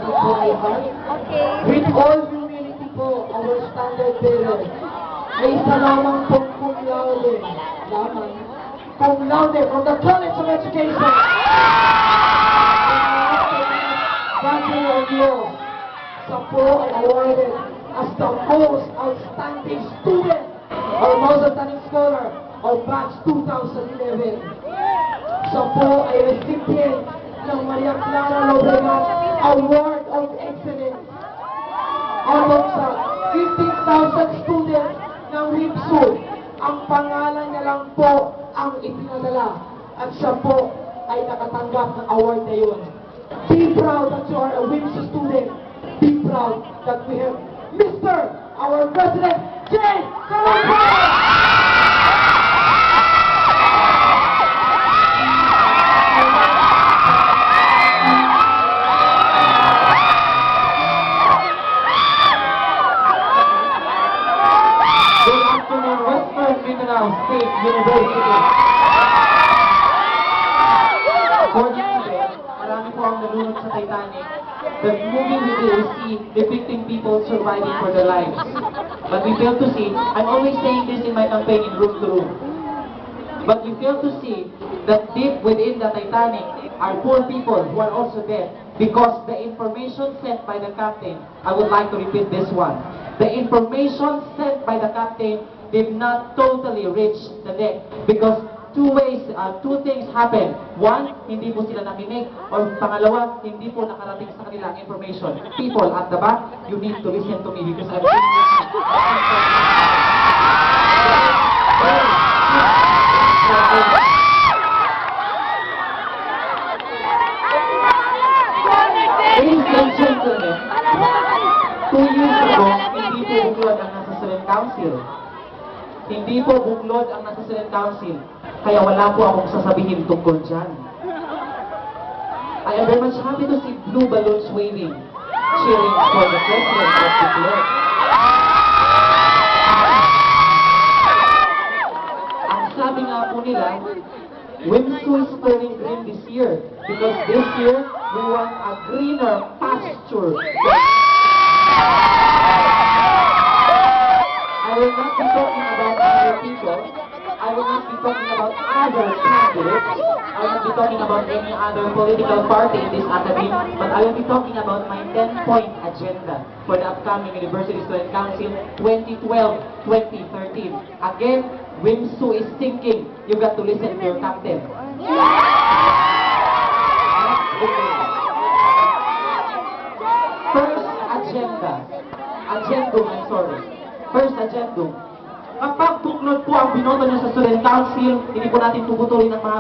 po my heart. With all humility po, our standard bearer, ay isa lamang po cum laude, lamang, cum laude from the College of Education. Bachelor of Law, sa po ay awarded as the most outstanding student or most outstanding scholar of batch 2011. Siya po ay recipient ng Maria Clara Lobregat Award of Excellence. Along sa 15,000 students ng WIPSU, ang pangalan niya lang po ang ipinadala at siya po ay nakatanggap ng award na yun. Be proud that you are a WIPSU student. Be proud that we have Mr. our President, Jay Calabro! State University. Fortunately, marami po ang nalunod sa Titanic. The movie we will see depicting people surviving for their lives. But we fail to see, I'm always saying this in my campaign in Room to Room, but we fail to see that deep within the Titanic are poor people who are also dead because the information sent by the captain, I would like to repeat this one, the information sent by the captain did not totally reach the deck because two things happen. One, hindi po sila nakinig, or pangalawa, hindi po nakarating sa kanila ang information. People at the back, you need to listen to me because I'm Ladies and gentlemen, 2 years ago, hindi po buklod ang nasa Student Council. Hindi po buklod ang nasa Student Council. Kaya wala po akong sasabihin tungkol dyan. I am very much happy to see blue balloons waving, cheering for the President of Buklod. Ang sabi nga po nila, WIPSU is turning green this year because this year we want a greener pasture. I will not be talking about other people. I will not be talking about other candidates. I will not be talking about any other political party in this academy, but I will be talking about my 10-point agenda for the upcoming University Student Council 2012-2013. Again, WIPSU is thinking. You got to listen to your captain. First agenda. I'm sorry. First agenda. Kapag buklod po ang binoto niya sa Student Council, hindi po natin puputulin ang mga